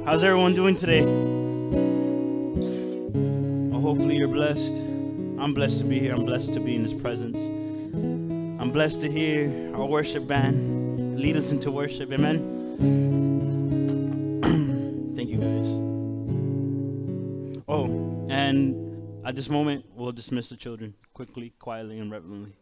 How's everyone doing today? Well, hopefully you're blessed. I'm blessed to be here. I'm blessed to be in His presence. I'm blessed to hear our worship band lead us into worship. Amen. Thank you, guys. Oh, and at this moment, we'll dismiss the children quickly, quietly, and reverently.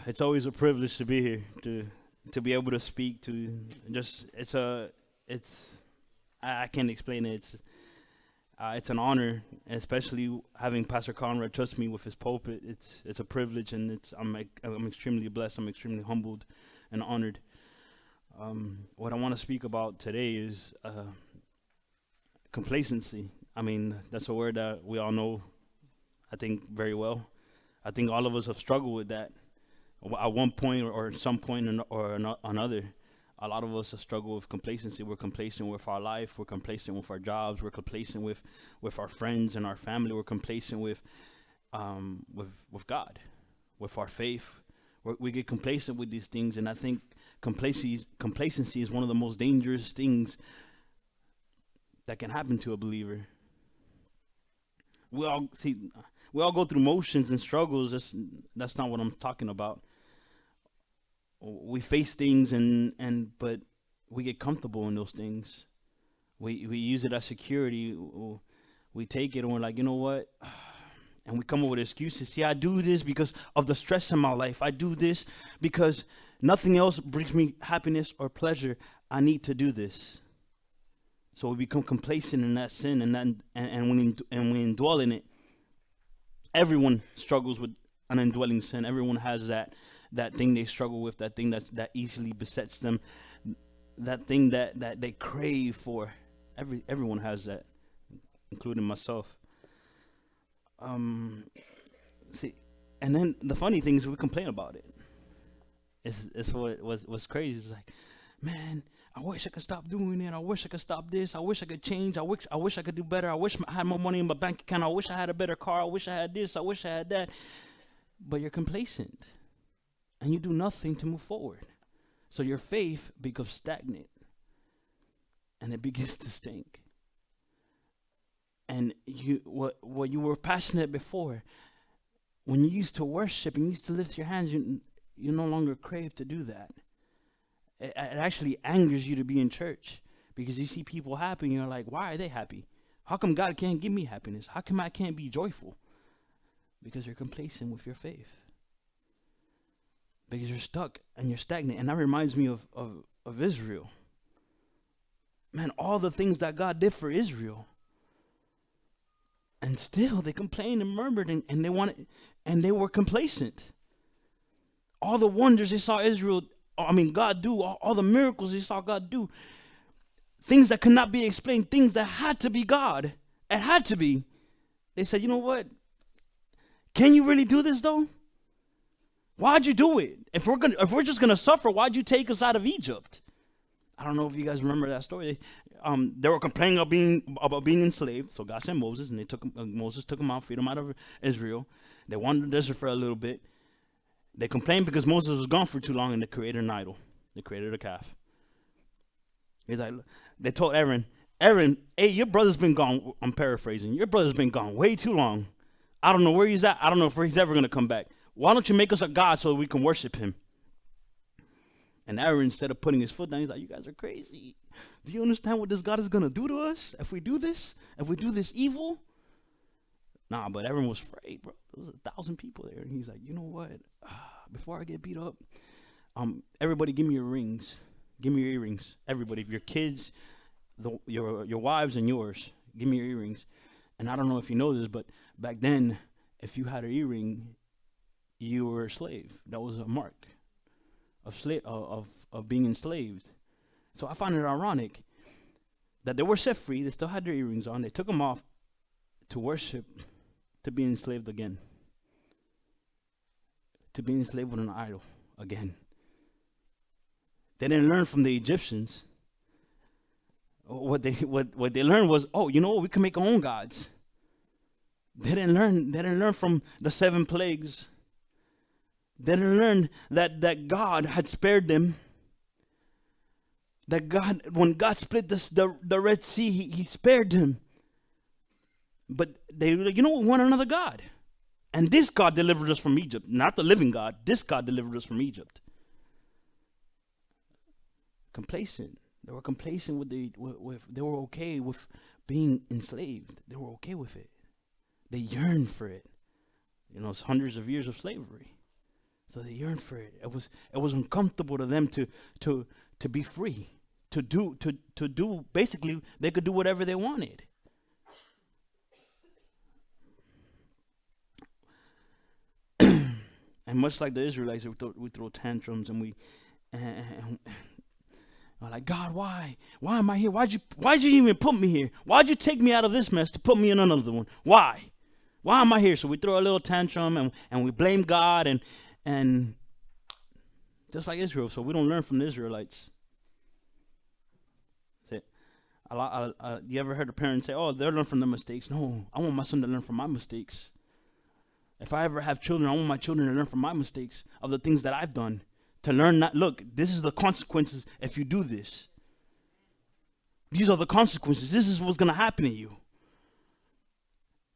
It's always a privilege to be here, to be able to speak, to just it's I can't explain it. It's an honor, especially having Pastor Conrad trust me with his pulpit. It's a privilege, and I'm extremely blessed. I'm extremely humbled and honored. What I want to speak about today is complacency. I mean, that's a word that we all know, I think, very well. I think all of us have struggled with that at one point or some point or another. A lot of us have struggled with complacency. We're complacent with our life. We're complacent with our jobs. We're complacent with our friends and our family. We're complacent with God, with our faith. We get complacent with these things, and I think complacency is one of the most dangerous things that can happen to a believer. We all go through motions and struggles. That's not what I'm talking about. We face things but we get comfortable in those things. We use it as security. We take it and we're like, you know what? And we come up with excuses. See, I do this because of the stress in my life. I do this because nothing else brings me happiness or pleasure. I need to do this. So we become complacent in that sin, and we indwell in it. Everyone struggles with an indwelling sin. Everyone has that thing they struggle with, that thing that easily besets them, that thing that they crave for. Everyone has that, including myself. See, and then the funny thing is we complain about it. It's what's crazy. It's like, man, I wish I could stop doing it. I wish I could stop this. I wish I could change. I wish I could do better. I wish I had more money in my bank account. I wish I had a better car. I wish I had this. I wish I had that. But you're complacent, and you do nothing to move forward. So your faith becomes stagnant, and it begins to stink. And what you were passionate before, when you used to worship and you used to lift your hands, you no longer crave to do that. It actually angers you to be in church because you see people happy and you're like, why are they happy? How come God can't give me happiness? How come I can't be joyful? Because you're complacent with your faith. Because you're stuck and you're stagnant. And that reminds me of Israel. Man, all the things that God did for Israel. And still they complained and murmured and they were complacent. All the wonders they saw God do, all the miracles they saw God do, things that could not be explained, things that had to be God. It had to be. They said, you know what? Can you really do this though? Why'd you do it? If we're just gonna suffer, why'd you take us out of Egypt? I don't know if you guys remember that story. They were complaining about being enslaved, so God sent Moses, and Moses took them out, freed them out of Israel. They wandered the desert for a little bit. They complained because Moses was gone for too long, and they created an idol. They created a calf. He's like, they told Aaron, hey, your brother's been gone. I'm paraphrasing. Your brother's been gone way too long. I don't know where he's at. I don't know if he's ever going to come back. Why don't you make us a god so we can worship him? And Aaron, instead of putting his foot down, he's like, you guys are crazy. Do you understand what this God is going to do to us if we do this? If we do this evil? Nah, but Aaron was afraid, bro. There was 1,000 people there. And he's like, you know what? Before I get beat up, everybody give me your rings. Give me your earrings. Everybody, your kids, your wives and yours, give me your earrings. And I don't know if you know this, but back then, if you had an earring, you were a slave. That was a mark of being enslaved. So I find it ironic that they were set free. They still had their earrings on. They took them off to worship, to be enslaved again, to be enslaved with an idol again. They didn't learn from the Egyptians. What they learned was, oh, you know what, we can make our own gods. They didn't learn from the seven plagues. They didn't learn that God had spared them. That God, when God split the Red Sea, he spared them. But they were like, you know what, we want another God. And this God delivered us from Egypt, not the living God. This God delivered us from Egypt. Complacent. They were complacent they were okay with being enslaved. They were okay with it. They yearned for it. You know, it's hundreds of years of slavery. So they yearned for it. It was uncomfortable to them to be free. To do basically they could do whatever they wanted. And much like the Israelites, we throw tantrums and and I'm like, God, why? Why am I here? Why'd you even put me here? Why'd you take me out of this mess to put me in another one? Why? Why am I here? So we throw a little tantrum and we blame God and just like Israel, so we don't learn from the Israelites. You ever heard a parent say, oh, they'll learn from their mistakes? No, I want my son to learn from my mistakes. If I ever have children, I want my children to learn from my mistakes of the things that I've done. To learn that, look, this is the consequences if you do this. These are the consequences. This is what's going to happen to you.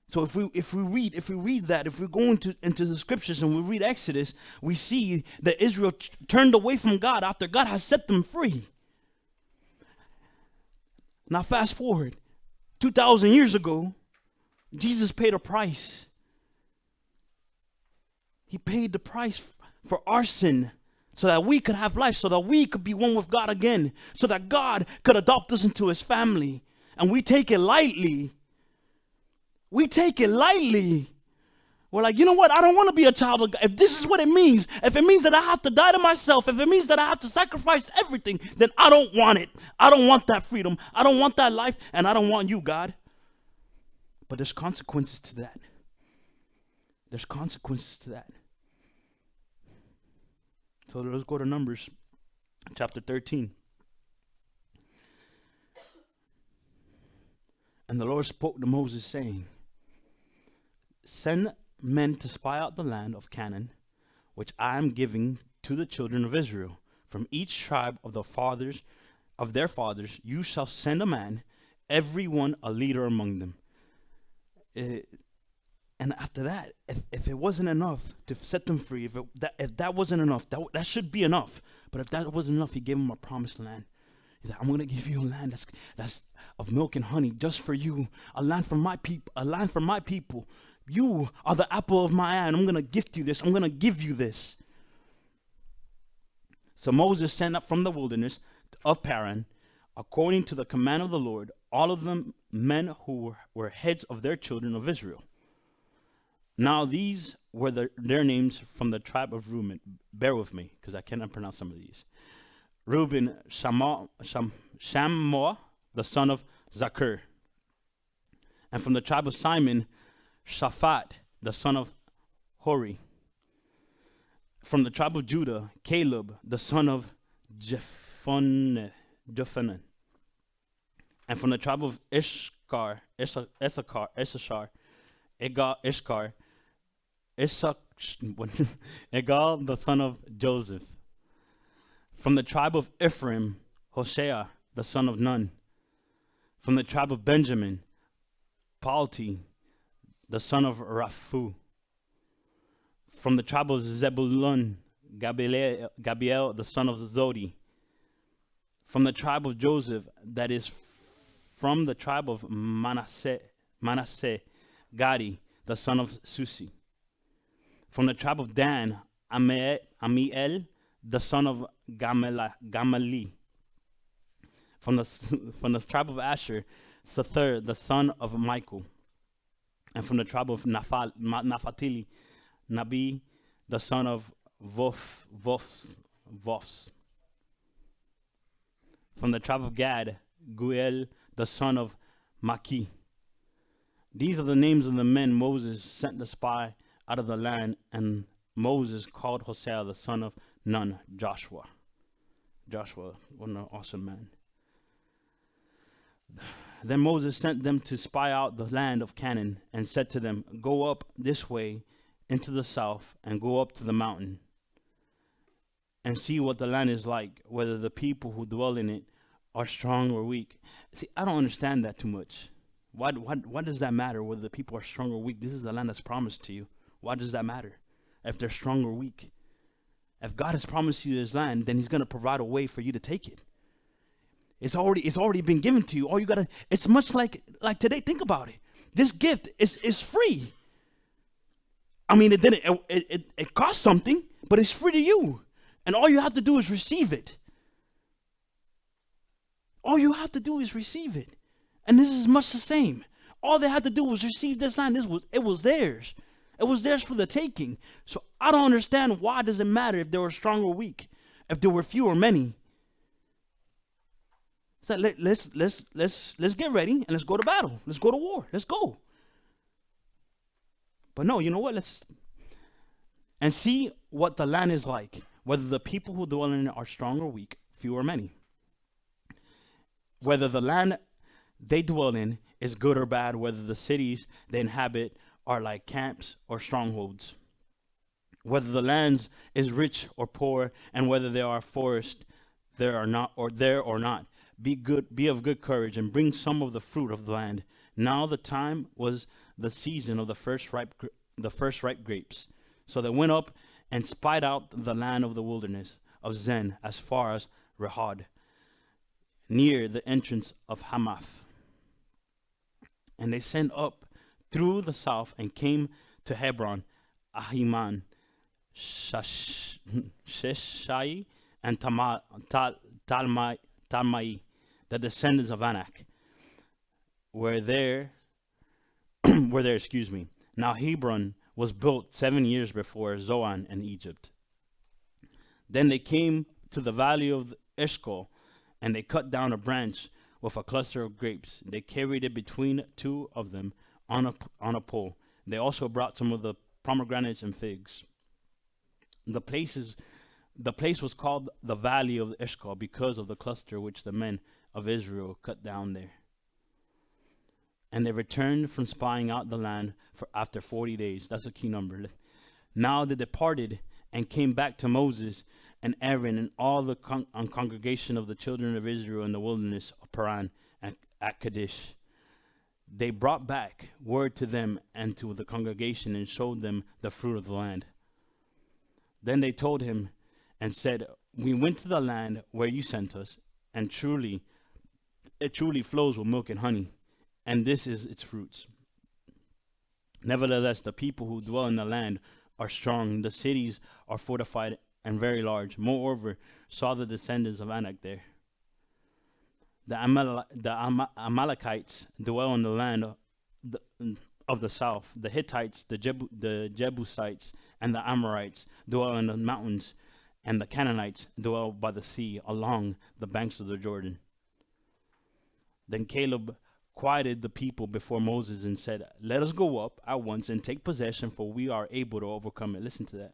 So if we read that, if we go into the scriptures and we read Exodus, we see that Israel turned away from God after God has set them free. Now fast forward, 2,000 years ago, Jesus paid a price. He paid the price for our sin so that we could have life, so that we could be one with God again, so that God could adopt us into his family. And we take it lightly. We take it lightly. We're like, you know what? I don't want to be a child of God. If this is what it means, if it means that I have to die to myself, if it means that I have to sacrifice everything, then I don't want it. I don't want that freedom. I don't want that life, and I don't want you, God. But there's consequences to that. There's consequences to that. So let's go to Numbers chapter 13. And the Lord spoke to Moses, saying, send men to spy out the land of Canaan, which I am giving to the children of Israel. From each tribe of their fathers, you shall send a man, every one a leader among them. And after that, if it wasn't enough to set them free, if that wasn't enough, that should be enough. But if that wasn't enough, he gave them a promised land. He said, I'm going to give you a land that's of milk and honey just for you, a land for my people, a land for my people. You are the apple of my eye, and I'm going to gift you this. I'm going to give you this. So Moses sent up from the wilderness of Paran, according to the command of the Lord, all of them men who were heads of their children of Israel. Now these were their names from the tribe of Reuben. Bear with me, because I cannot pronounce some of these. Reuben, Shammah, the son of Zakur. And from the tribe of Simon, Shaphat, the son of Hori. From the tribe of Judah, Caleb, the son of Jephunneh. And from the tribe of Issachar, Egal, the son of Joseph. From the tribe of Ephraim, Hoshea, the son of Nun. From the tribe of Benjamin, Palti, the son of Raphu. From the tribe of Zebulun, Gabriel, the son of Zodi. From the tribe of Joseph, that is from the tribe of Manasseh, Gadi, the son of Susi. From the tribe of Dan, Amiel, the son of Gamali. From the tribe of Asher, Sethur, the son of Michael. And from the tribe of Naphtali, Nabi, the son of Vos. From the tribe of Gad, Guel, the son of Maki. These are the names of the men Moses sent to spy out of the land, and Moses called Hosea the son of Nun, Joshua. Joshua, what an awesome man. Then Moses sent them to spy out the land of Canaan and said to them, "Go up this way into the south and go up to the mountain and see what the land is like, whether the people who dwell in it are strong or weak." See, I don't understand that too much. Why does that matter whether the people are strong or weak? This is the land that's promised to you. Why does that matter if they're strong or weak? If God has promised you this land, then He's going to provide a way for you to take it. It's already been given to you. All you gotta, it's much like today. Think about it. This gift is free. I mean, it didn't. It costs something, but it's free to you, and all you have to do is receive it. All you have to do is receive it, and this is much the same. All they had to do was receive this land. It was theirs. It was theirs for the taking. So I don't understand, why does it matter if they were strong or weak, if there were few or many. So let's get ready and let's go to battle. Let's go to war. Let's go. But no, you know what? Let's and see what the land is like, whether the people who dwell in it are strong or weak, few or many. Whether the land they dwell in is good or bad, whether the cities they inhabit are like camps or strongholds. Whether the land is rich or poor, and whether there are forests there or not. Be of good courage, and bring some of the fruit of the land. Now the time was the season of the first ripe grapes. So they went up and spied out the land of the wilderness of Zen as far as Rehod, near the entrance of Hamath. And they sent up through the south and came to Hebron, Ahiman, Sheshai, and Talmai, the descendants of Anak, were there. Excuse me. Now Hebron was built 7 years before Zoan in Egypt. Then they came to the valley of Eshcol, and they cut down a branch with a cluster of grapes. They carried it between two of them on a pole. They also brought some of the pomegranates and figs. The place was called the Valley of Eshcol because of the cluster which the men of Israel cut down there. And they returned from spying out the land after 40 days. That's a key number. Now they departed and came back to Moses and Aaron and all the congregation of the children of Israel in the wilderness of Paran and at Kadesh. They brought back word to them and to the congregation and showed them the fruit of the land. Then they told him and said, "We went to the land where you sent us, and it truly flows with milk and honey, and this is its fruits. Nevertheless, the people who dwell in the land are strong. The cities are fortified and very large. Moreover, saw the descendants of Anak there. The Amalekites dwell in the land of the south. The Hittites, the Jebusites, and the Amorites dwell in the mountains, and the Canaanites dwell by the sea along the banks of the Jordan." Then Caleb quieted the people before Moses and said, "Let us go up at once and take possession, for we are able to overcome it." Listen to that.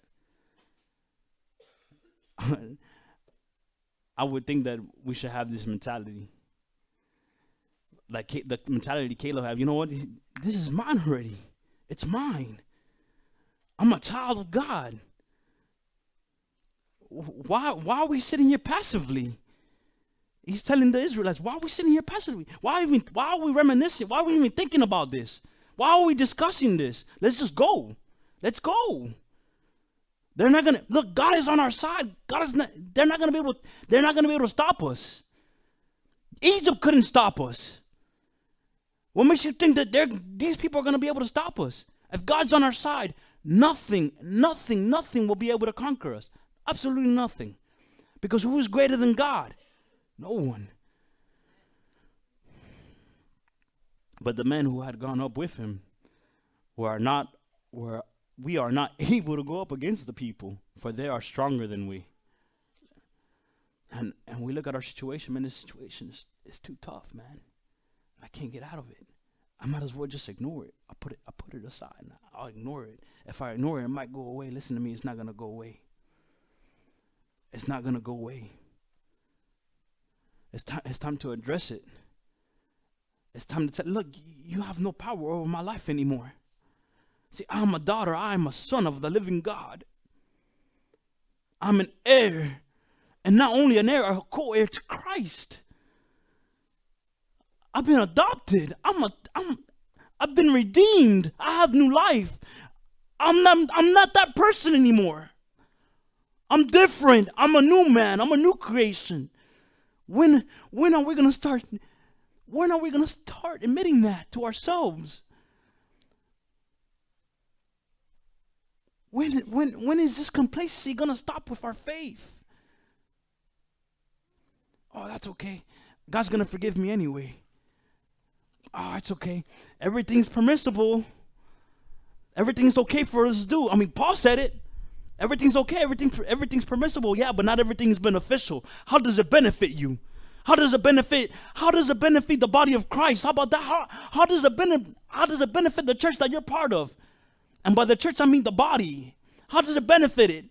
I would think that we should have this mentality. Like the mentality Caleb had. You know what? This is mine already. It's mine. I'm a child of God. Why are we sitting here passively? He's telling the Israelites, why are we sitting here passively? Why are we reminiscing? Why are we even thinking about this? Why are we discussing this? Let's just go. Let's go. They're not gonna look. God is on our side. God is not. They're not gonna be able to stop us. Egypt couldn't stop us. What makes you think that these people are gonna be able to stop us? If God's on our side, nothing will be able to conquer us. Absolutely nothing. Because who is greater than God? No one. But the men who had gone up with him we are not able to go up against the people, for they are stronger than we. And we look at our situation, man. This situation is too tough, man. I can't get out of it. I might as well just ignore it. I put it aside. I'll ignore it. If I ignore it, it might go away. Listen to me. It's not gonna go away. It's not gonna go away. It's time to address it. It's time to tell, look, you have no power over my life anymore. See, I'm a daughter, I'm a son of the living God. I'm an heir, and not only an heir, a co-heir to Christ. I've been adopted. I've been redeemed. I have new life. I'm not that person anymore. I'm different. I'm a new man. I'm a new creation. When are we gonna start? When are we gonna start admitting that to ourselves? When is this complacency gonna stop with our faith? Oh, that's okay. God's gonna forgive me anyway. Oh, it's okay. Everything's permissible. Everything's okay for us to do. I mean, Paul said it. Everything's okay. Everything's permissible. Yeah, but not everything's beneficial. How does it benefit you? How does it benefit the body of Christ? How about that? How does it benefit the church that you're part of? And by the church, I mean the body. How does it benefit it?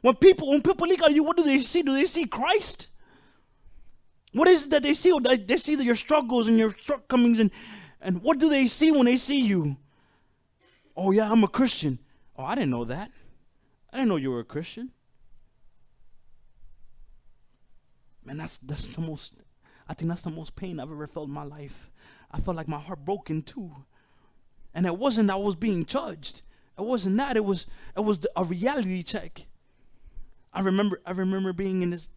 When people look at you, what do they see? Do they see Christ? What is it that they see? They see your struggles and your shortcomings, and what do they see when they see you? Oh yeah, I'm a Christian. Oh, I didn't know that. I didn't know you were a Christian. Man, I think that's the most pain I've ever felt in my life. I felt like my heart broken too. And it wasn't that I was being judged. It wasn't that. It was a reality check. I remember being in this.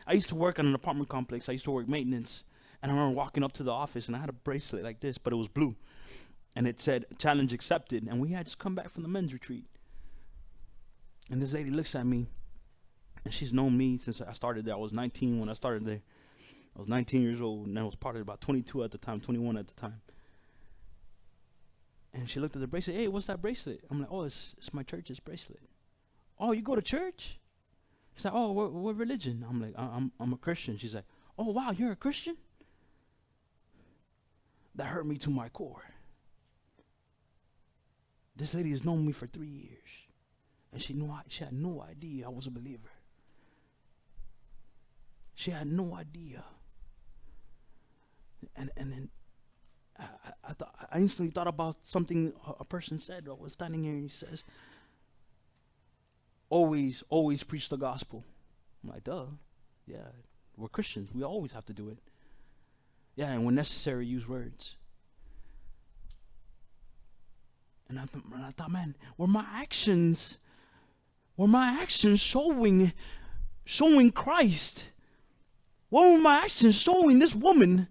I used to work on an apartment complex. I used to work maintenance, and I remember walking up to the office, and I had a bracelet like this, but it was blue, and it said "Challenge accepted." And we had just come back from the men's retreat, and this lady looks at me, and she's known me since I started there. I was 19 when I started there. I was 19 years old, and I was part of about 22 at the time, 21 at the time. And she looked at the bracelet. Hey, what's that bracelet? I'm like, oh, it's my church's bracelet. Oh, you go to church? She's like, oh, what religion? I'm like, I'm a Christian. She's like, oh, wow, you're a Christian? That hurt me to my core. This lady has known me for 3 years, and she had no idea I was a believer. She had no idea. And then I instantly thought about something a person said. I was standing here, and he says, always preach the gospel. I'm like, duh. Yeah, we're Christians. We always have to do it. Yeah, and when necessary, use words. And I thought, man, were my actions showing Christ? What were my actions showing this woman?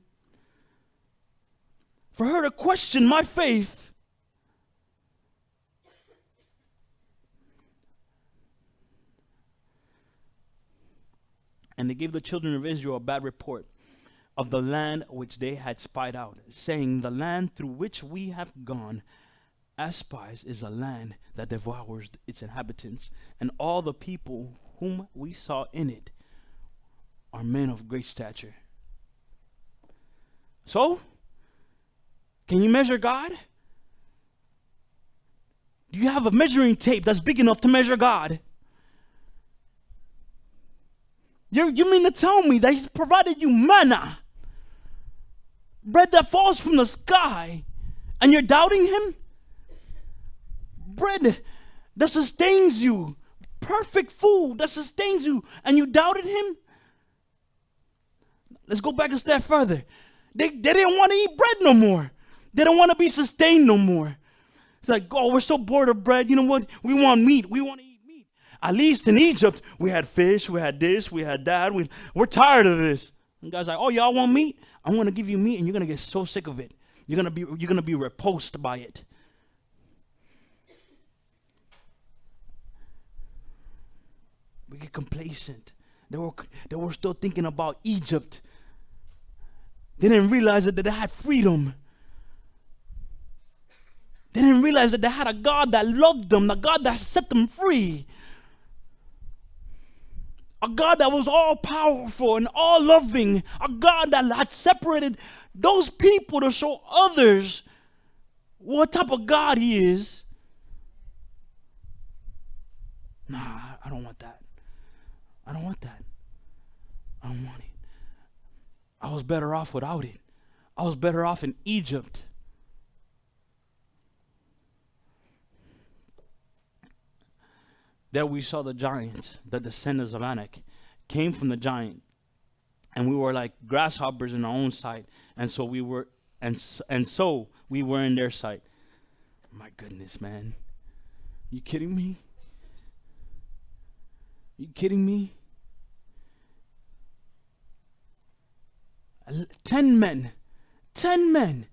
For her to question my faith. And they gave the children of Israel a bad report of the land which they had spied out, saying, the land through which we have gone as spies is a land that devours its inhabitants, and all the people whom we saw in it are men of great stature. So, can you measure God? Do you have a measuring tape that's big enough to measure God? You mean to tell me that He's provided you manna, bread that falls from the sky, and you're doubting Him? Bread that sustains you, perfect food that sustains you, and you doubted Him? Let's go back a step further. They didn't want to eat bread no more. They don't want to be sustained no more. It's like, oh, we're so bored of bread. You know what? We want meat. We want to eat meat. At least in Egypt, we had fish, we had this, we had that. We're tired of this. And God's like, oh, y'all want meat? I'm going to give you meat, and you're going to get so sick of it. You're going to be repulsed by it. We get complacent. They were still thinking about Egypt. They didn't realize that they had freedom. They didn't realize that they had a God that loved them, a God that set them free. A God that was all powerful and all loving. A God that had separated those people to show others what type of God He is. Nah, I don't want that. I don't want that. I don't want it. I was better off without it. I was better off in Egypt. There we saw the giants, the descendants of Anak, came from the giant, and we were like grasshoppers in our own sight, and so we were, and so we were in their sight. My goodness, man, you kidding me? You kidding me? 10 men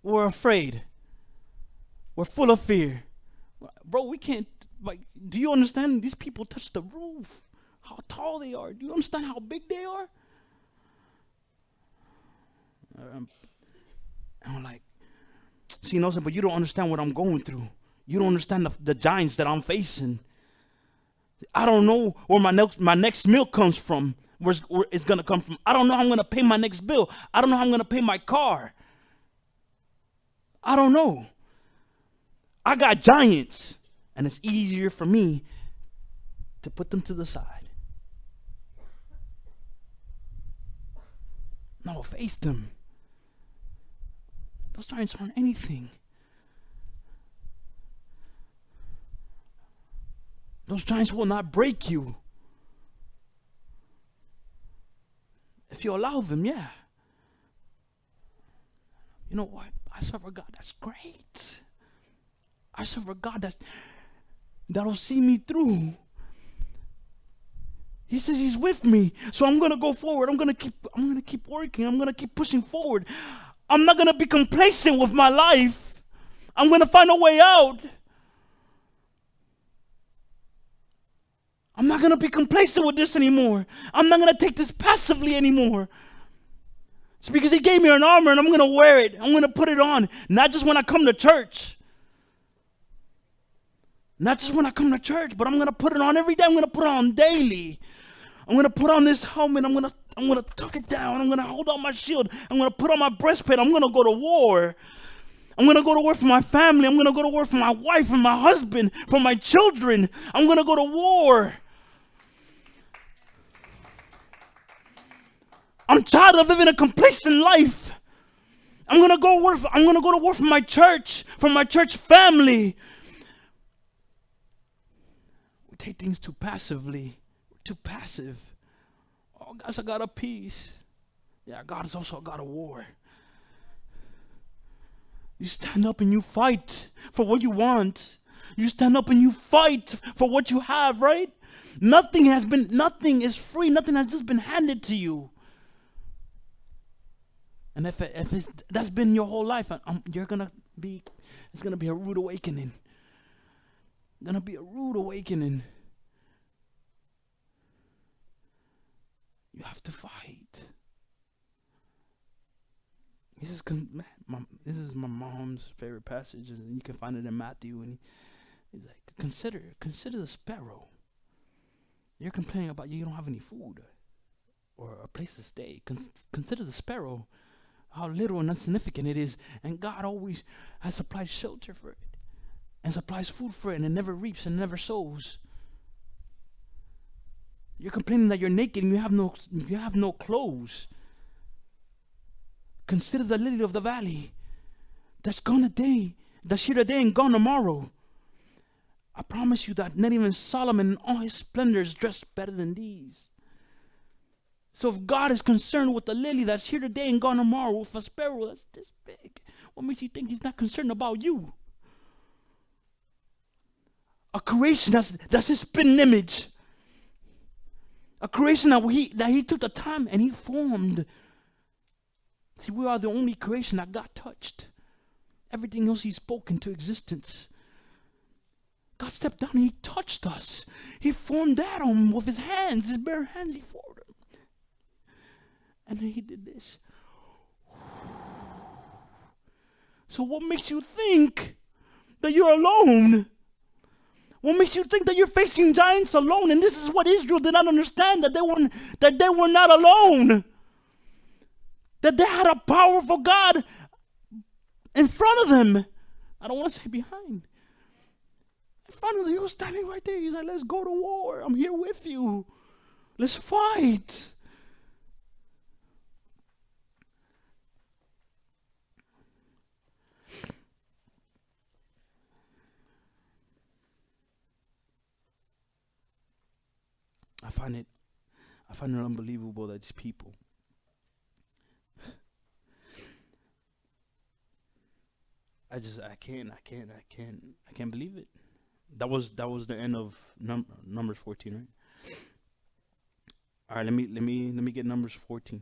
were afraid. We're full of fear. Bro, we can't, like, do you understand? These people touch the roof. How tall they are. Do you understand how big they are? And I'm like, see, no, but you don't understand what I'm going through. You don't understand the giants that I'm facing. I don't know where my next meal comes from. Where it's gonna come from. I don't know how I'm gonna pay my next bill. I don't know how I'm gonna pay my car. I don't know. I got giants, and it's easier for me to put them to the side. No, face them. Those giants aren't anything. Those giants will not break you. If you allow them, yeah. You know what? I serve a God that's great. I serve a God that'll see me through. He says he's with me. So I'm gonna go forward. I'm gonna keep working. I'm gonna keep pushing forward. I'm not gonna be complacent with my life. I'm gonna find a way out. I'm not gonna be complacent with this anymore. I'm not gonna take this passively anymore. It's because he gave me an armor and I'm gonna wear it. I'm gonna put it on. Not just when I come to church. Not just when I come to church, but I'm gonna put it on every day. I'm gonna put it on daily. I'm gonna put on this helmet. I'm gonna tuck it down. I'm gonna hold on my shield. I'm gonna put on my breastplate. I'm gonna go to war. I'm gonna go to war for my family. I'm gonna go to war for my wife and my husband, for my children. I'm gonna go to war. I'm tired of living a complacent life. I'm gonna go to war for my church family. We take things too passively. We're too passive. Oh, God's a God of peace. Yeah, God is also a God of war. You stand up and you fight for what you want. You stand up and you fight for what you have, right? Nothing is free. Nothing has just been handed to you. And if that's been your whole life, it's gonna be a rude awakening. Gonna be a rude awakening. You have to fight. This is my mom's favorite passage, and you can find it in Matthew. And he's like, consider the sparrow. You're complaining about you don't have any food or a place to stay. Consider the sparrow. How little and insignificant it is, and God always has supplied shelter for it, and supplies food for it, and it never reaps and never sows. You're complaining that you're naked and you have no clothes. Consider the lily of the valley, that's here today and gone tomorrow. I promise you that not even Solomon in all his splendor is dressed better than these. So if God is concerned with the lily that's here today and gone tomorrow, with a sparrow that's this big, what makes you think he's not concerned about you? A creation that's his spitting image. A creation that he took the time and he formed. See, we are the only creation that God touched. Everything else he spoke into existence. God stepped down and he touched us. He formed Adam with his hands, his bare hands, he formed him. And then he did this. So what makes you think that you're alone? What makes you think that you're facing giants alone? And this is what Israel did not understand, that they were not alone. That they had a powerful God in front of them. I don't want to say behind. In front of them, he was standing right there. He's like, let's go to war. I'm here with you. Let's fight. I find it unbelievable that these people, I can't believe it. That was the end of Numbers 14, right? All right, let me get Numbers 14.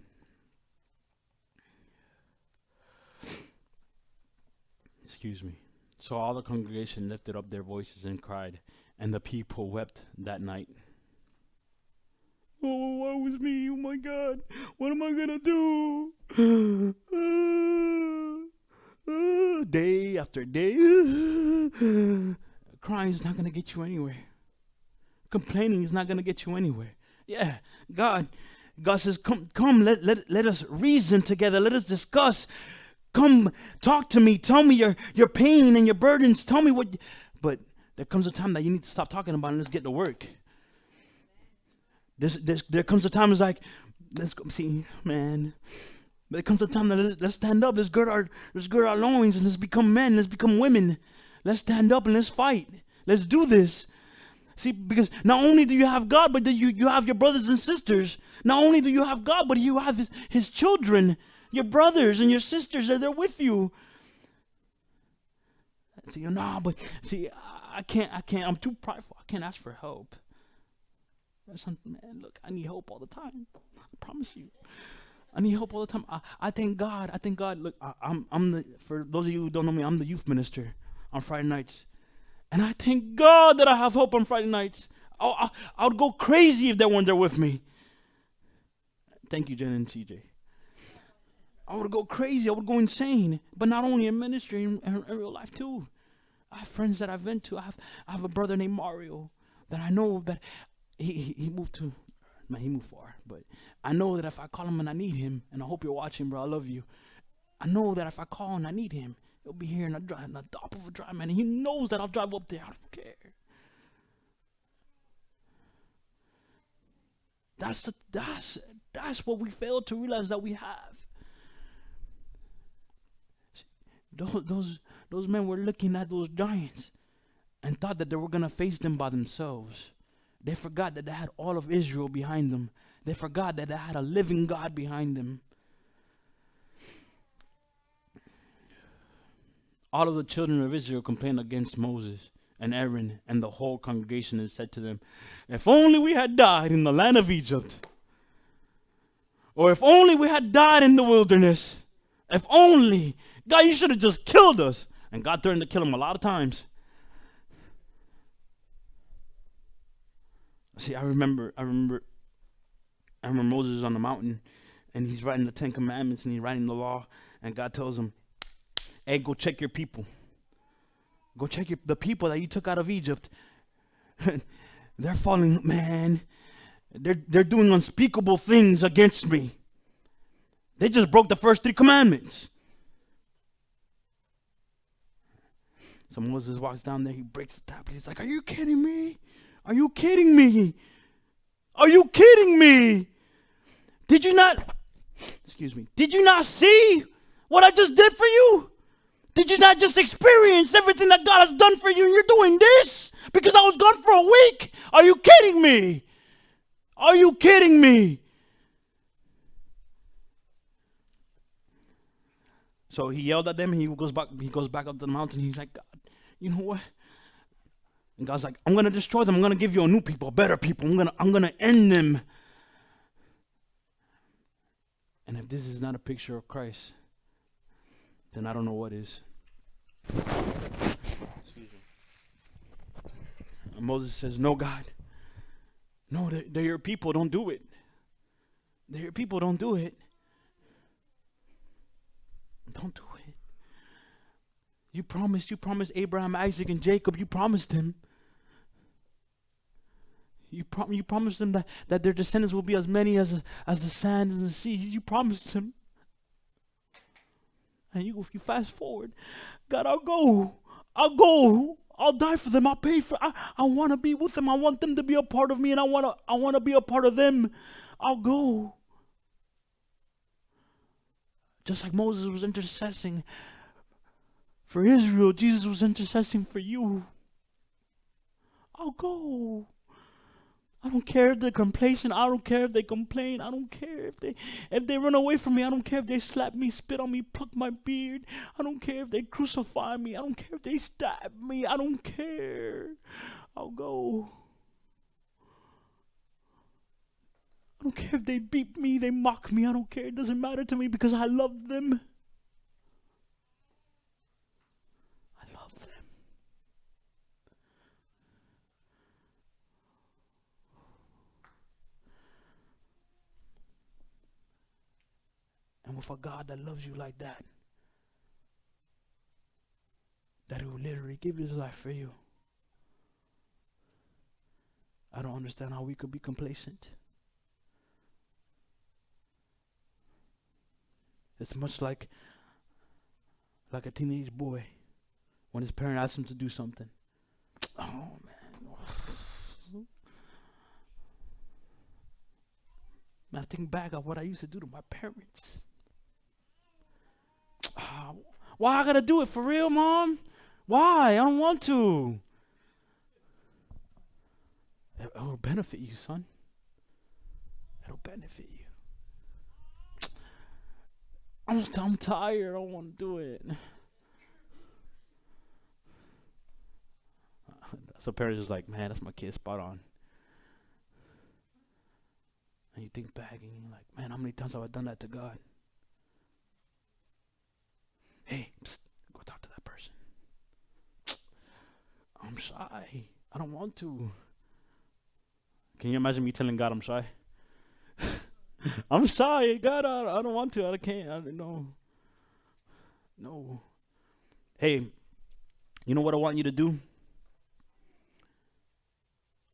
Excuse me. So all the congregation lifted up their voices and cried, and the people wept that night. Oh, why was me? Oh my God, what am I gonna do? Day after day, crying is not gonna get you anywhere. Complaining is not gonna get you anywhere. Yeah, God, God says, come, let us reason together. Let us discuss. Come, talk to me. Tell me your pain and your burdens. Tell me what. But there comes a time that you need to stop talking about it and let's get to work. There comes a time it's like, let's go see, man. There comes a time that let's stand up. Let's gird our loins and let's become men. Let's become women. Let's stand up and let's fight. Let's do this. See, because not only do you have God, but you have your brothers and sisters. Not only do you have God, but you have his children, your brothers and your sisters are there with you. See, no, but see, I can't. I'm too prideful. I can't ask for help. Man, look, I need help all the time. I promise you. I need help all the time. I thank God. Look, for those of you who don't know me, I'm the youth minister on Friday nights. And I thank God that I have hope on Friday nights. I would go crazy if they weren't there with me. Thank you, Jen and TJ. I would go crazy. I would go insane. But not only in ministry, in real life too. I have friends that I've been to. I have a brother named Mario that I know that he moved to, man, he moved far. But I know that if I call him and I need him, and I hope you're watching, bro, I love you. I know that if I call and I need him, he'll be here in the top of a drive, man. And he knows that I'll drive up there. I don't care. That's what we fail to realize that we have. Those men were looking at those giants and thought that they were gonna face them by themselves. They forgot that they had all of Israel behind them. They forgot that they had a living God behind them. All of the children of Israel complained against Moses and Aaron and the whole congregation and said to them, if only we had died in the land of Egypt, or if only we had died in the wilderness, if only, God, you should have just killed us. And God threatened to kill them a lot of times. See, I remember Moses on the mountain, and he's writing the 10 Commandments, and he's writing the law, and God tells him, hey, go check your people. Go check the people that you took out of Egypt. They're falling, man. They're doing unspeakable things against me. They just broke the first 3 commandments. So Moses walks down there, he breaks the tablet. He's like, are you kidding me? Are you kidding me? Are you kidding me? Did you not see what I just did for you? Did you not just experience everything that God has done for you and you're doing this because I was gone for a week? Are you kidding me? Are you kidding me? So he yelled at them and he goes back up the mountain. He's like, God, you know what? And God's like, I'm going to destroy them. I'm going to give you a new people, a better people. I'm going to end them. And if this is not a picture of Christ, then I don't know what is. Excuse me. And Moses says, no, God. No, they're your people. Don't do it. They're your people. Don't do it. Don't do it. You promised Abraham, Isaac, and Jacob. You promised him. You promised them that their descendants will be as many as the sand and the sea. You promised him. And you fast forward. God, I'll go. I'll die for them. I'll pay for. I want to be with them. I want them to be a part of me, and I want to be a part of them. I'll go. Just like Moses was intercessing for Israel, Jesus was intercessing for you. I'll go. I don't care if they're complacent. I don't care if they complain. I don't care if they run away from me. I don't care if they slap me, spit on me, pluck my beard. I don't care if they crucify me. I don't care if they stab me. I don't care. I'll go. I don't care if they beat me, they mock me. I don't care. It doesn't matter to me because I love them. I love them. And with a God that loves you like that, that He will literally give His life for you, I don't understand how we could be complacent. It's much like a teenage boy when his parent asks him to do something. Oh man. Man, I think back of what I used to do to my parents. Why I gotta do it for real, Mom? Why? I don't want to. It'll benefit you, son. It'll benefit you. I'm tired. I don't want to do it. So parents was like, man, that's my kid, spot on. And you think back and you're like, man, how many times have I done that to God? Hey, psst, go talk to that person. I'm shy. I don't want to. Can you imagine me telling God I'm shy? I'm shy, God. I don't want to. I can't. No. Hey, you know what I want you to do?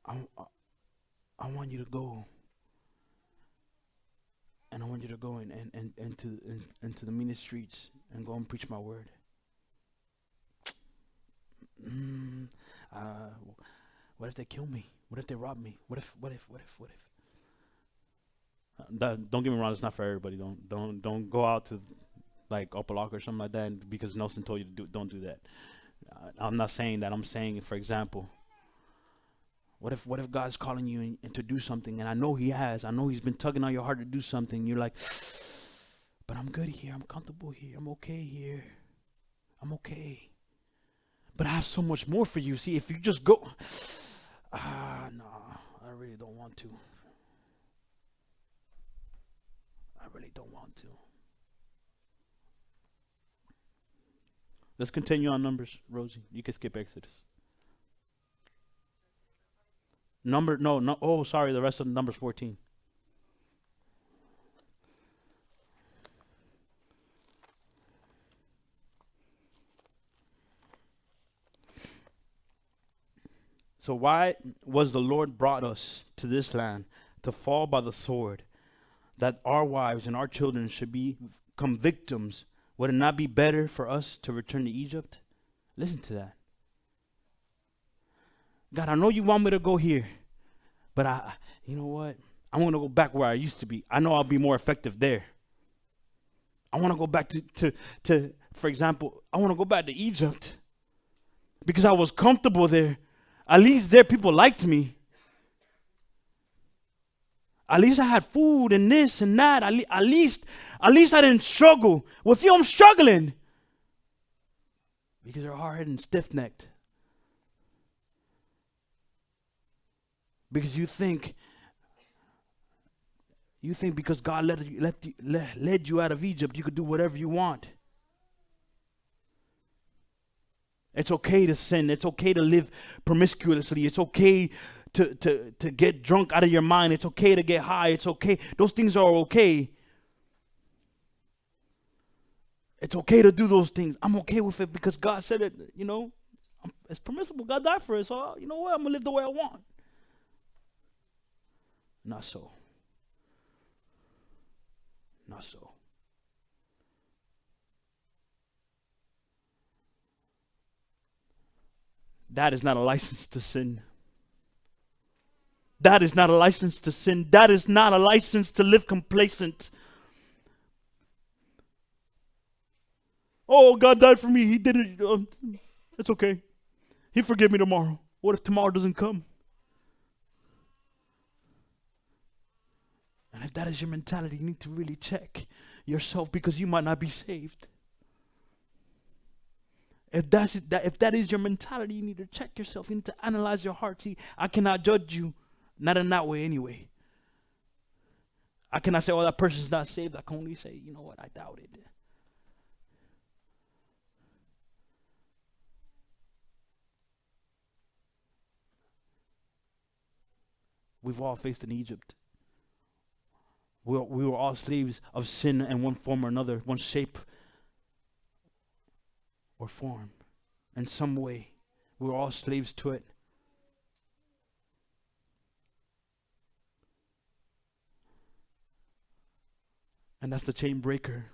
I want you to go. And I want you to go into the meanest streets and go and preach my word. What if they kill me? What if they rob me? What if? Don't get me wrong, it's not for everybody. Don't go out to like Opalaka or something like that because Nelson told you to don't do that. I'm not saying that. I'm saying, for example, what if God's calling you and to do something, and I know He has. I know He's been tugging on your heart to do something. You're like, but I'm good here. I'm comfortable here. I'm okay here. I'm okay. But I have so much more for you. See, if you just go, no, I really don't want to. I really don't want to. Let's continue on Numbers, Rosie. You can skip Exodus. Oh, sorry, the rest of Numbers 14. So why was the Lord brought us to this land to fall by the sword, that our wives and our children should become victims? Would it not be better for us to return to Egypt? Listen to that. God, I know you want me to go here, but you know what? I want to go back where I used to be. I know I'll be more effective there. I want to go back to, for example, I want to go back to Egypt because I was comfortable there. At least there people liked me. At least I had food and this and that. At least I didn't struggle. With you, I'm struggling because they're hard and stiff-necked. Because you think because God led you out of Egypt, you could do whatever you want. It's okay to sin. It's okay to live promiscuously. It's okay to get drunk out of your mind. It's okay to get high. It's okay. Those things are okay. It's okay to do those things. I'm okay with it because God said it, it's permissible. God died for it. So, you know what? I'm going to live the way I want. Not so. Not so. That is not a license to sin. That is not a license to sin. That is not a license to live complacent. Oh, God died for me. He did it. It's okay. He forgive me tomorrow. What if tomorrow doesn't come? And if that is your mentality, you need to really check yourself, because you might not be saved. If that is your mentality, you need to check yourself. You need to analyze your heart. See, I cannot judge you, not in that way anyway. I cannot say, oh, that person's not saved. I can only say, you know what, I doubt it. We've all faced in Egypt. We were all slaves of sin in one form or another, one shape or form. In some way, we were all slaves to it. And that's the chain breaker.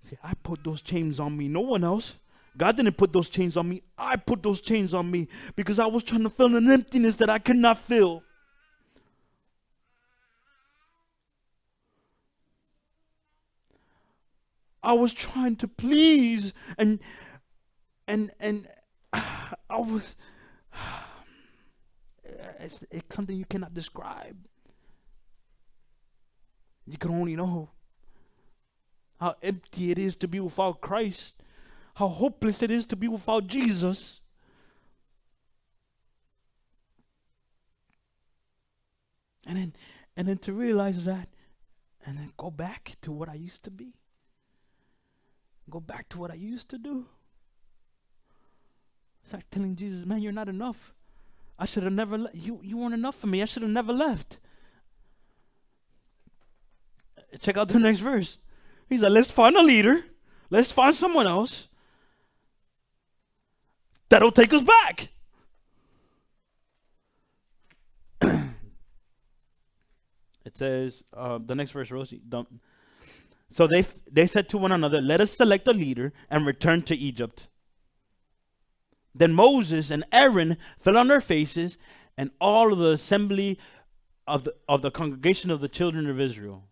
See, I put those chains on me, no one else. God didn't put those chains on me. I put those chains on me because I was trying to fill an emptiness that I could not fill. I was trying to please and I was it's something you cannot describe. You can only know how empty it is to be without Christ, how hopeless it is to be without Jesus. And then to realize that, and then go back to what I used to be. Go back to what I used to do. It's like telling Jesus, man, you're not enough. I should have never you weren't enough for me. I should have never left. Check out the next verse. He's like, let's find a leader. Let's find someone else that'll take us back. It says, the next verse, Rosie, don't. So they said to one another, let us select a leader and return to Egypt. Then Moses and Aaron fell on their faces, and all of the assembly of the congregation of the children of Israel.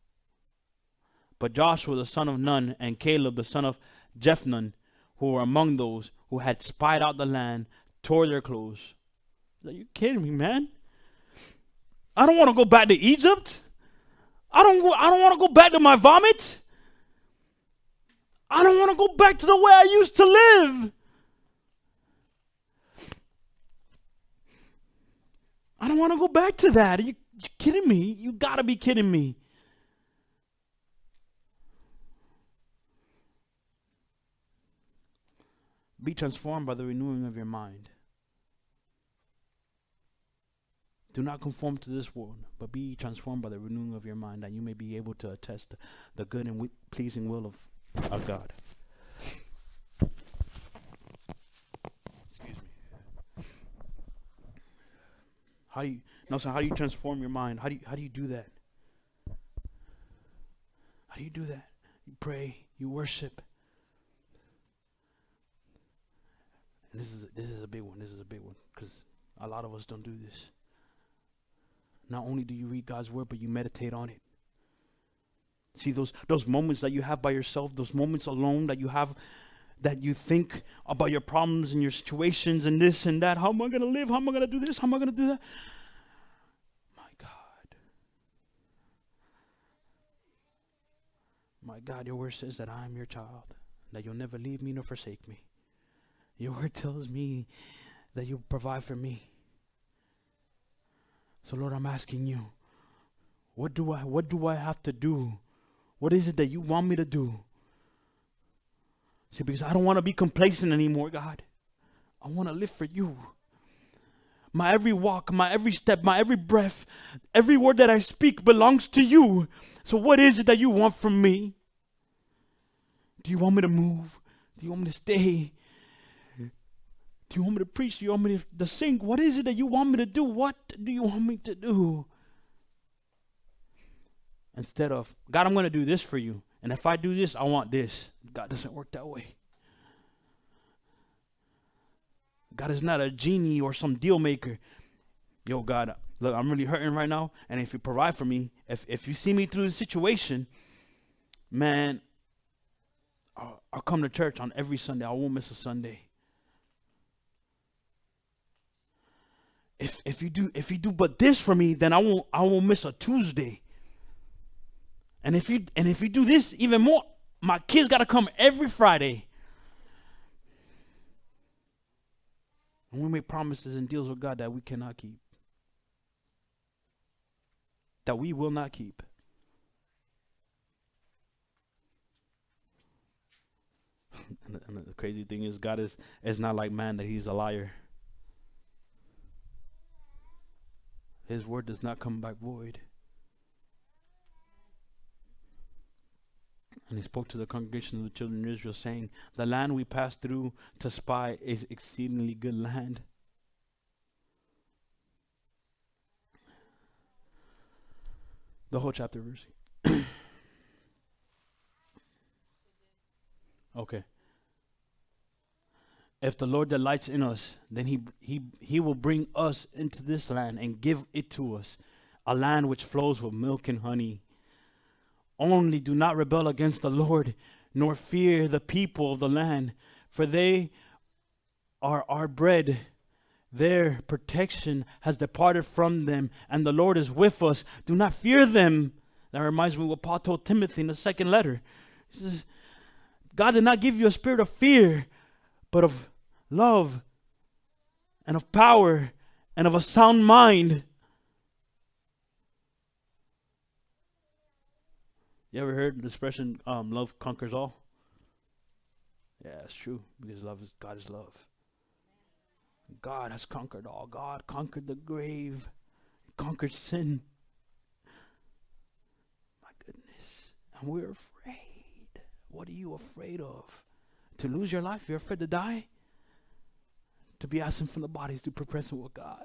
But Joshua the son of Nun and Caleb the son of Jephunneh, who were among those who had spied out the land, tore their clothes. Are you kidding me, man? I don't want to go back to Egypt. I don't want to go back to my vomit. I don't want to go back to the way I used to live. I don't want to go back to that. Are you kidding me? You gotta be kidding me. Be transformed by the renewing of your mind. Do not conform to this world, but be transformed by the renewing of your mind, that you may be able to attest the good and pleasing will of God. Excuse me. How do you transform your mind? How do you do that? How do you do that? You pray, you worship. And this is a big one. This is a big one, because a lot of us don't do this. Not only do you read God's word, but you meditate on it. See, those moments that you have by yourself, those moments alone that you have, that you think about your problems and your situations and this and that. How am I going to live? How am I going to do this? How am I going to do that? My God. My God, your word says that I am your child, that you'll never leave me nor forsake me. Your word tells me that you provide for me. So Lord, I'm asking you, what do I have to do? What is it that you want me to do? See, because I don't want to be complacent anymore, God. I want to live for you. My every walk, my every step, my every breath, every word that I speak belongs to you. So what is it that you want from me? Do you want me to move? Do you want me to stay? Do you want me to preach? Do you want me to sing? What is it that you want me to do? What do you want me to do? Instead of, God, I'm going to do this for you. And if I do this, I want this. God doesn't work that way. God is not a genie or some deal maker. Yo, God, look, I'm really hurting right now. And if you provide for me, if you see me through the situation, man, I'll come to church on every Sunday. I won't miss a Sunday. if you do but this for me, then I won't miss a Tuesday. And if you do this even more, my kids got to come every Friday. And we make promises and deals with God that we cannot keep, that we will not keep. And the crazy thing is, God is not like man that he's a liar. His word does not come back void. And he spoke to the congregation of the children of Israel, saying, the land we passed through to spy is exceedingly good land. The whole chapter verse. Okay. If the Lord delights in us, then he will bring us into this land and give it to us, a land which flows with milk and honey. Only do not rebel against the Lord, nor fear the people of the land, for they are our bread. Their protection has departed from them, and the Lord is with us. Do not fear them. That reminds me of what Paul told Timothy in the second letter. He says, God did not give you a spirit of fear, but of love and of power and of a sound mind. You ever heard the expression, love conquers all? Yeah, it's true, because God is love. God has conquered all. God conquered the grave, conquered sin. My goodness. And we're afraid. What are you afraid of? To lose your life? You're afraid to die? To be absent from the bodies, to be present with God.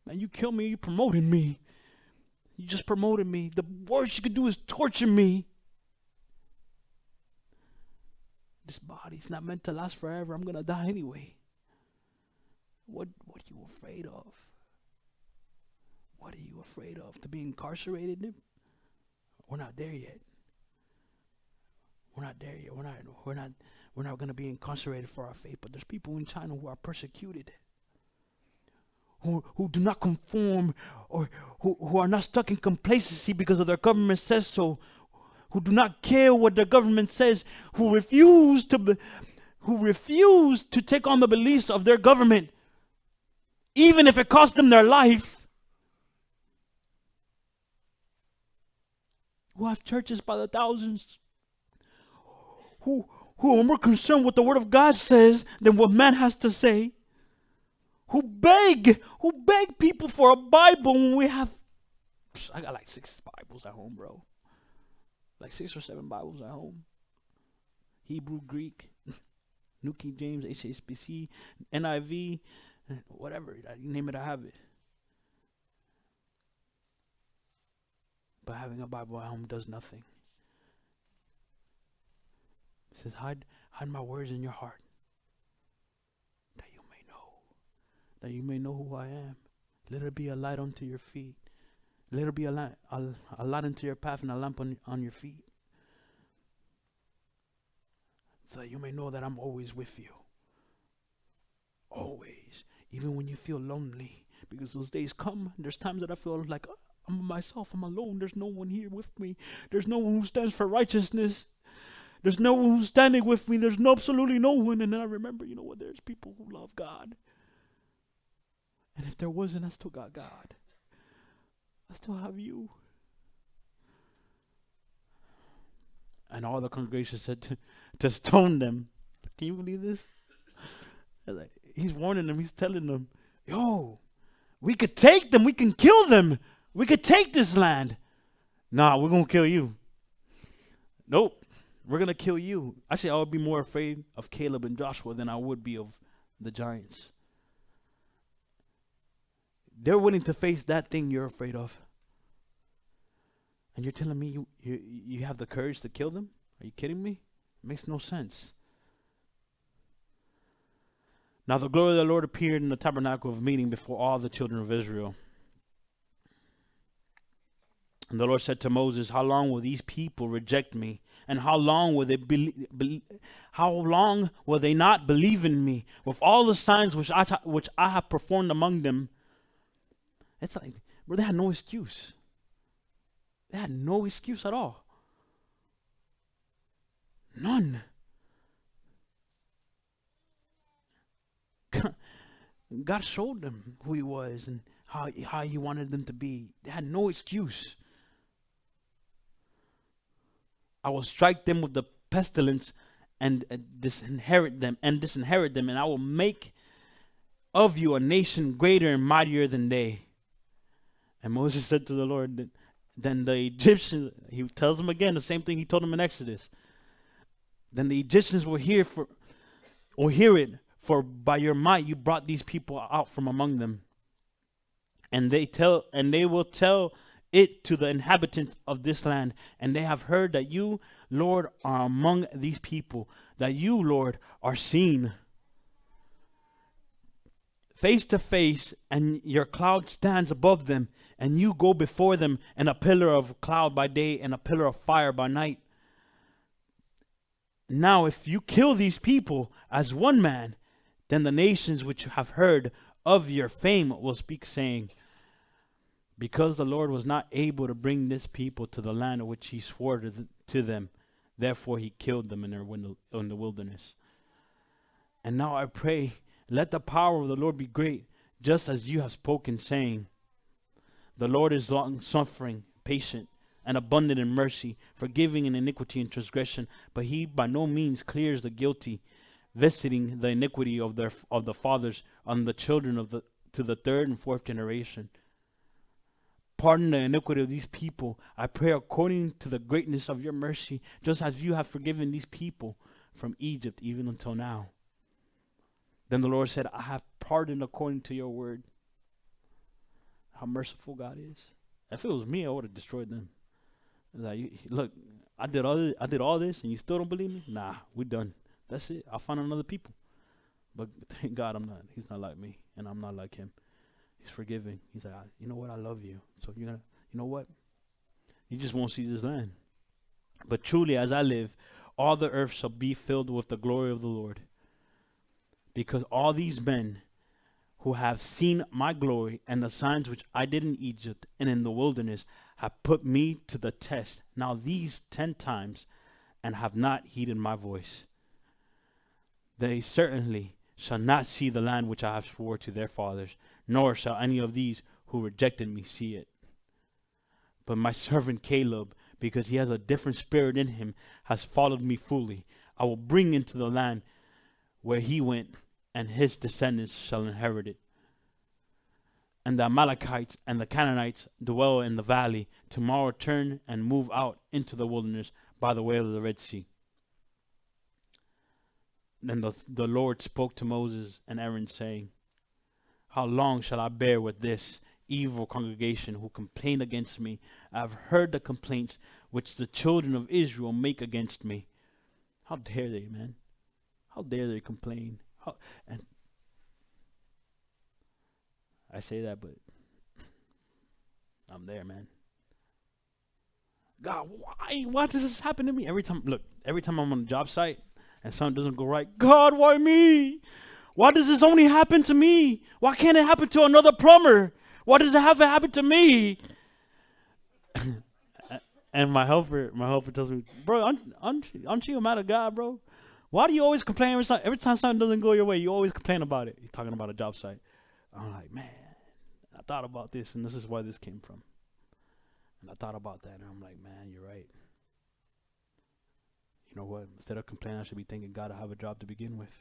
Man, you kill me, you promoted me. You just promoted me. The worst you could do is torture me. This body's not meant to last forever. I'm going to die anyway. What are you afraid of? What are you afraid of? To be incarcerated? We're not there yet. We're not there yet. We're not going to be incarcerated for our faith. But there's people in China who are persecuted, who do not conform, or who are not stuck in complacency because of their government says so, who do not care what their government says, who refuse to take on the beliefs of their government, even if it costs them their life. Who have churches by the thousands, who are more concerned with the word of God says than what man has to say, who beg people for a Bible when we have, I got like 6 Bibles at home, bro. Like 6 or 7 Bibles at home. Hebrew, Greek, New King James, HSBC, NIV, whatever, you name it, I have it. But having a Bible at home does nothing. It says, hide my words in your heart, that you may know who I am. Let it be a light unto your feet. Let it be a light unto your path and a lamp on your feet. So that you may know that I'm always with you. Always. Even when you feel lonely. Because those days come. There's times that I feel like I'm myself. I'm alone. There's no one here with me. There's no one who stands for righteousness. There's no one who's standing with me. There's absolutely no one. And then I remember, you know what? There's people who love God. And if there wasn't, I still got God. I still have you. And all the congregation said to stone them. Can you believe this? Like, he's warning them. He's telling them, yo, we could take them. We can kill them. We could take this land. Nah, we're going to kill you. Nope. We're going to kill you. Actually, I would be more afraid of Caleb and Joshua than I would be of the giants. They're willing to face that thing you're afraid of. And you're telling me you have the courage to kill them? Are you kidding me? It makes no sense. Now the glory of the Lord appeared in the tabernacle of meeting before all the children of Israel. And the Lord said to Moses, how long will these people reject me? And how long will they not believe in me with all the signs which I have performed among them? It's like, bro, they had no excuse. They had no excuse at all. None. God showed them who he was and how he wanted them to be. They had no excuse. I will strike them with the pestilence and disinherit them, and I will make of you a nation greater and mightier than they. And Moses said to the Lord, then the Egyptians, he tells them again the same thing he told them in Exodus. Then the Egyptians will hear it, for by your might you brought these people out from among them. And they will tell it to the inhabitants of this land, and they have heard that you, Lord, are among these people, that you, Lord, are seen face to face, and your cloud stands above them, and you go before them in a pillar of cloud by day and a pillar of fire by night. Now if you kill these people as one man, then the nations which have heard of your fame will speak, saying, because the Lord was not able to bring this people to the land of which he swore to them, therefore he killed them in the wilderness. And now I pray, let the power of the Lord be great, just as you have spoken, saying, the Lord is long suffering, patient, and abundant in mercy, forgiving in iniquity and transgression, but he by no means clears the guilty, visiting the iniquity of the fathers on the children to the third and fourth generation. Pardon the iniquity of these people, I pray, according to the greatness of your mercy, just as you have forgiven these people from Egypt even until now. Then the Lord said, I have pardoned according to your word. How merciful God is. If it was me, I would have destroyed them. Like, look, I did all this, and you still don't believe me? Nah, we're done. That's it. I'll find another people. But thank God he's not like me, and I'm not like him. He's forgiving. He's like, you know what? I love you. So you're going to, you know what? You just won't see this land. But truly, as I live, all the earth shall be filled with the glory of the Lord. Because all these men who have seen my glory and the signs which I did in Egypt and in the wilderness have put me to the test. Now these 10 times, and have not heeded my voice. They certainly shall not see the land which I have sworn to their fathers, nor shall any of these who rejected me see it. But my servant Caleb, because he has a different spirit in him, has followed me fully. I will bring into the land where he went, and his descendants shall inherit it. And the Amalekites and the Canaanites dwell in the valley. Tomorrow turn and move out into the wilderness by the way of the Red Sea. Then the Lord spoke to Moses and Aaron, saying, how long shall I bear with this evil congregation who complain against me? I have heard the complaints which the children of Israel make against me. How dare they, man? How dare they complain? And I say that, but I'm there, man. God, why does this happen to me? Every time I'm on a job site and something doesn't go right, God, why me? Why does this only happen to me? Why can't it happen to another plumber? Why does it have to happen to me? And my helper tells me, bro, aren't you mad at God, bro? Why do you always complain every time something doesn't go your way? You always complain about it. You're talking about a job site. I'm like, man, I thought about this, and this is where this came from. And I thought about that, and I'm like, man, you're right. You know what? Instead of complaining, I should be thanking God I have a job to begin with.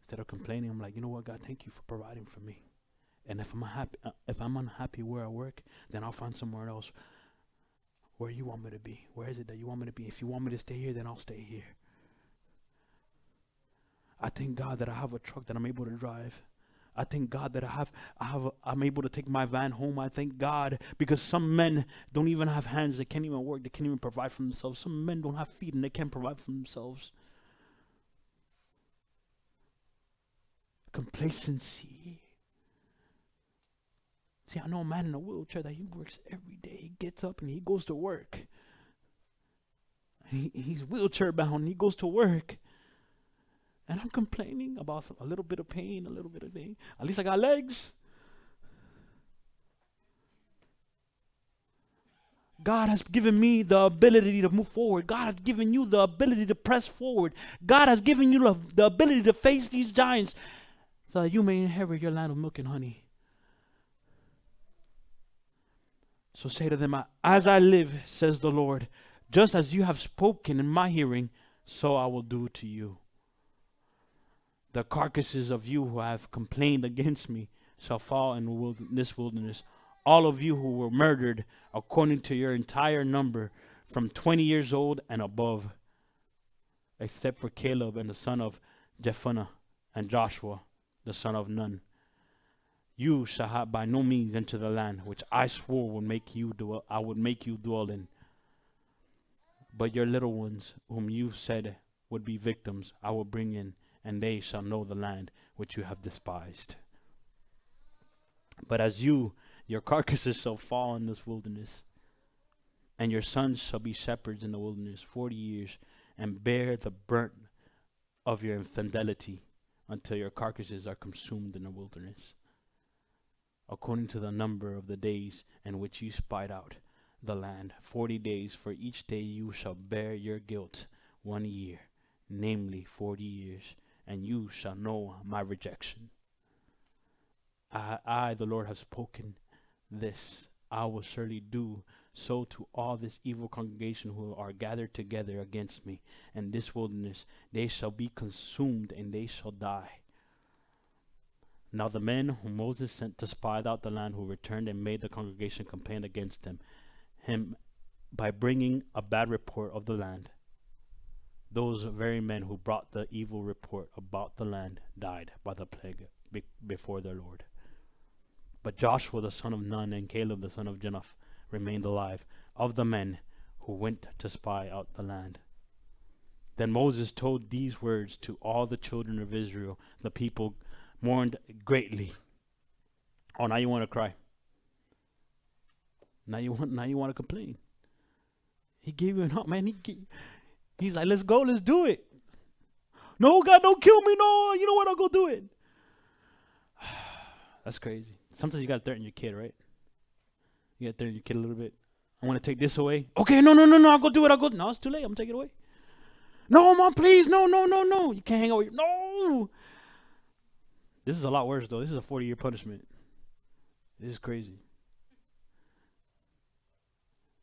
Instead of complaining, I'm like, you know what, God, thank you for providing for me. And if I'm unhappy where I work, then I'll find somewhere else where you want me to be. Where is it that you want me to be? If you want me to stay here, then I'll stay here. I thank God that I have a truck that I'm able to drive. I thank God that I'm able to take my van home. I thank God because some men don't even have hands. They can't even work. They can't even provide for themselves. Some men don't have feet and they can't provide for themselves. Complacency. See, I know a man in a wheelchair that he works every day. He gets up and he goes to work. He's wheelchair bound. He goes to work. And I'm complaining about a little bit of pain, a little bit of thing. At least I got legs. God has given me the ability to move forward. God has given you the ability to press forward. God has given you the ability to face these giants so that you may inherit your land of milk and honey. So say to them, as I live, says the Lord, just as you have spoken in my hearing, so I will do to you. The carcasses of you who have complained against me shall fall in this wilderness. All of you who were murdered according to your entire number, from 20 years old and above, except for Caleb and the son of Jephunneh and Joshua, the son of Nun. You shall have by no means enter the land which I swore would make you dwell. I would make you dwell in. But your little ones, whom you said would be victims, I will bring in, and they shall know the land which you have despised. But as your carcasses shall fall in this wilderness, and your sons shall be shepherds in the wilderness 40 years, and bear the burnt of your infidelity until your carcasses are consumed in the wilderness, according to the number of the days in which you spied out the land, 40 days. For each day you shall bear your guilt 1 year, namely 40 years, and you shall know my rejection. I, the Lord, have spoken this. I will surely do so to all this evil congregation who are gathered together against me in this wilderness. They shall be consumed, and they shall die. Now the men whom Moses sent to spy out the land, who returned and made the congregation complain against him by bringing a bad report of the land, those very men who brought the evil report about the land died by the plague before their Lord. But Joshua the son of Nun and Caleb the son of Jephunneh remained alive, of the men who went to spy out the land. Then Moses told these words to all the children of Israel. The people mourned greatly. Oh, now you want to cry. Now you want to complain. He gave you an up, man. He's like, let's go, let's do it. No, God, don't kill me. No, you know what? I'll go do it. That's crazy. Sometimes you got to threaten your kid, right? You got to threaten your kid a little bit. I want to take this away. Okay, no, I'll go do it. No, it's too late. I'm taking it away. No, Mom, please. No. You can't hang out with no. This is a lot worse, though. This is a 40-year punishment. This is crazy.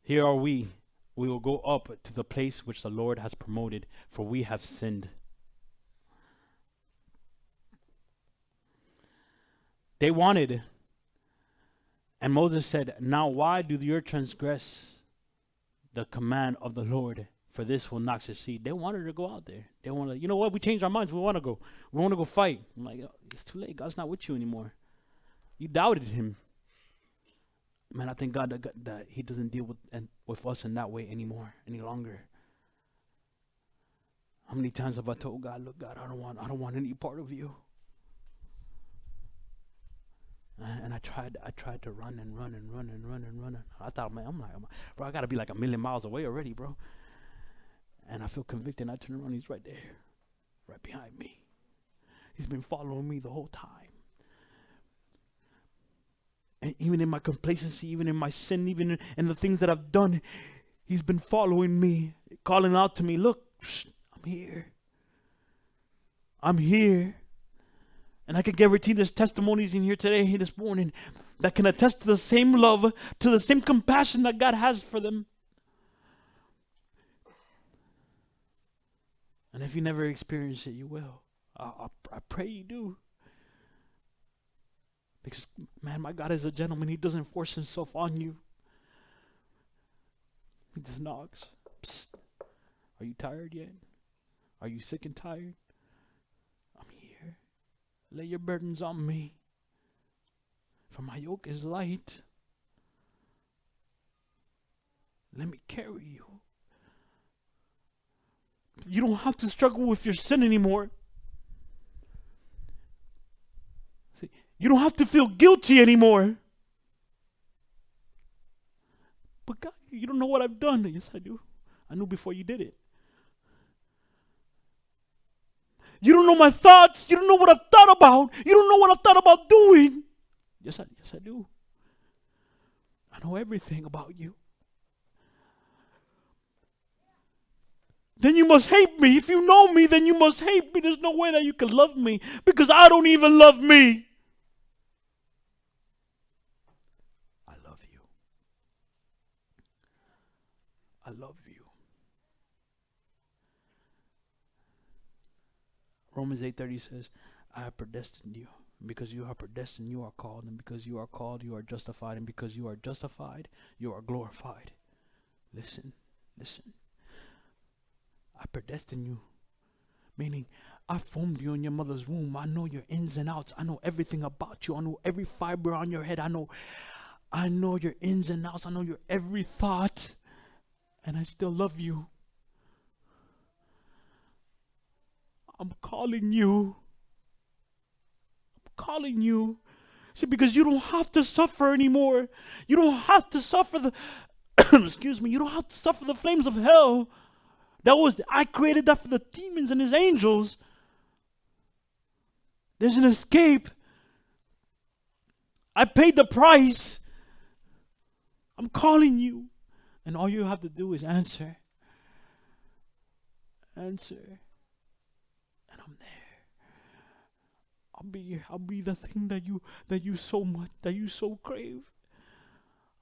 Here are we. We will go up to the place which the Lord has promoted, for we have sinned. They wanted, and Moses said, now why do you transgress the command of the Lord? For this will not succeed. They wanted to go out there. They wanted, you know what? We changed our minds. We want to go. We want to go fight. I'm like, it's too late. God's not with you anymore. You doubted him. Man, I thank God that he doesn't deal with us in that way anymore, any longer. How many times have I told God, look, God, I don't want any part of you. And I tried to run. I thought, man, I'm like, bro, I got to be like 1,000,000 miles away already, bro. And I feel convicted, and I turn around, he's right there, right behind me. He's been following me the whole time. And even in my complacency, even in my sin, even in the things that I've done, he's been following me, calling out to me, look, I'm here. I'm here. And I can guarantee there's testimonies in here today, this morning, that can attest to the same love, to the same compassion that God has for them. And if you never experience it, you will. I pray you do. Because, man, my God is a gentleman. He doesn't force himself on you. He just knocks. Psst. Are you tired yet? Are you sick and tired? I'm here. Lay your burdens on me. For my yoke is light. Let me carry you. You don't have to struggle with your sin anymore. See, you don't have to feel guilty anymore. But God, you don't know what I've done. Yes, I do. I knew before you did it. You don't know my thoughts. You don't know what I've thought about. You don't know what I've thought about doing. Yes, I do. I know everything about you. Then you must hate me. If you know me, then you must hate me. There's no way that you can love me because I don't even love me. I love you. I love you. Romans 8:30 says, I have predestined you. Because you are predestined, you are called. And because you are called, you are justified. And because you are justified, you are glorified. Listen, listen. I predestined you. Meaning, I formed you in your mother's womb. I know your ins and outs. I know everything about you. I know every fiber on your head. I know your ins and outs. I know your every thought. And I still love you. I'm calling you. I'm calling you. See, because you don't have to suffer anymore. You don't have to suffer the excuse me, you don't have to suffer the flames of hell. I created that for the demons and his angels. There's an escape. I paid the price. I'm calling you. And all you have to do is answer. Answer. And I'm there. I'll be the thing that you so crave.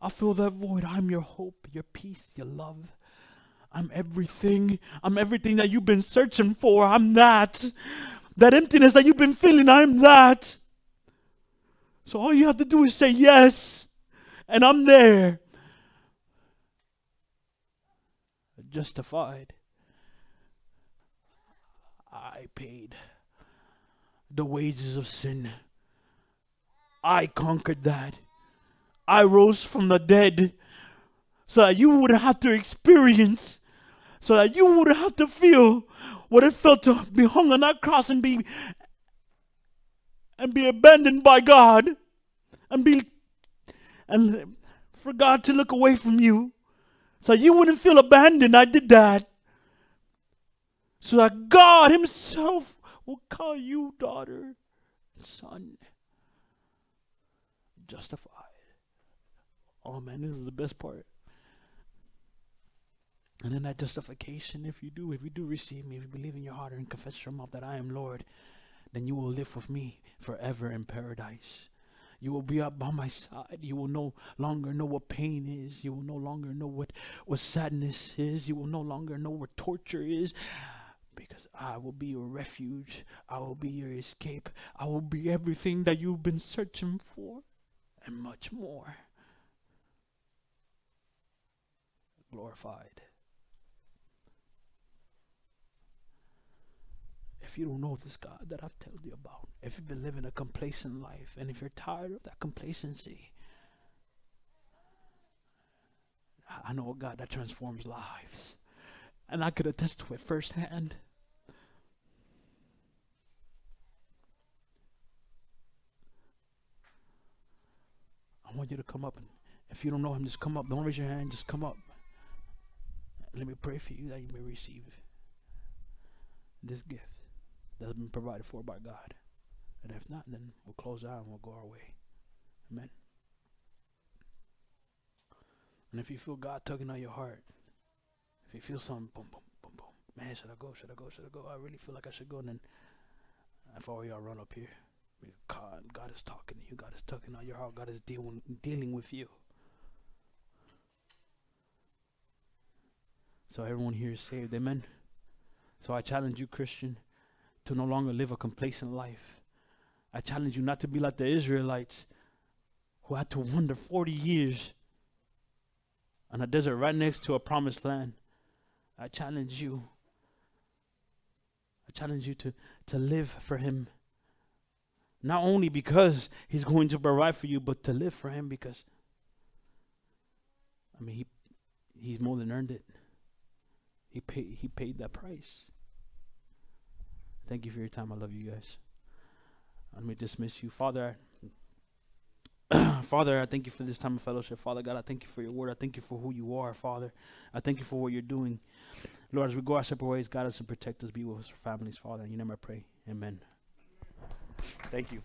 I fill that void. I'm your hope, your peace, your love. I'm everything. I'm everything that you've been searching for. I'm that. That emptiness that you've been feeling, I'm that. So all you have to do is say yes. And I'm there. Justified. I paid the wages of sin. I conquered that. I rose from the dead so that you wouldn't have to experience, so that you wouldn't have to feel what it felt to be hung on that cross and be abandoned by God and for God to look away from you, so that you wouldn't feel abandoned. I did that so that God himself will call you daughter, son, justified. Oh man, this is the best part. And in that justification, if you do receive me, if you believe in your heart and confess your mouth that I am Lord, then you will live with me forever in paradise. You will be up by my side. You will no longer know what pain is. You will no longer know what sadness is. You will no longer know what torture is. Because I will be your refuge. I will be your escape. I will be everything that you've been searching for and much more. Glorified. If you don't know this God that I've told you about, if you've been living a complacent life, and if you're tired of that complacency, I know a God that transforms lives. And I could attest to it firsthand. I want you to come up, and if you don't know him, just come up. Don't raise your hand, just come up. Let me pray for you that you may receive this gift that has been provided for by God. And if not, then we'll close out and we'll go our way. Amen. And if you feel God tugging on your heart, if you feel something, boom, boom, boom, boom, man, should I go? I really feel like I should go. And then if all y'all run up here, God is talking to you. God is tugging on your heart. God is dealing with you. So everyone here is saved. Amen. So I challenge you, Christian, to no longer live a complacent life. I challenge you not to be like the Israelites who had to wander 40 years on a desert right next to a promised land. I challenge you to live for him. Not only because he's going to provide for you, but to live for him because, he's more than earned it. He paid that price. Thank you for your time. I love you guys. Let me dismiss you. Father, Father, I thank you for this time of fellowship. Father God, I thank you for your word. I thank you for who you are, Father. I thank you for what you're doing. Lord, as we go our separate ways, guide us and protect us. Be with us, our families, Father. In your name I pray. Amen. Thank you.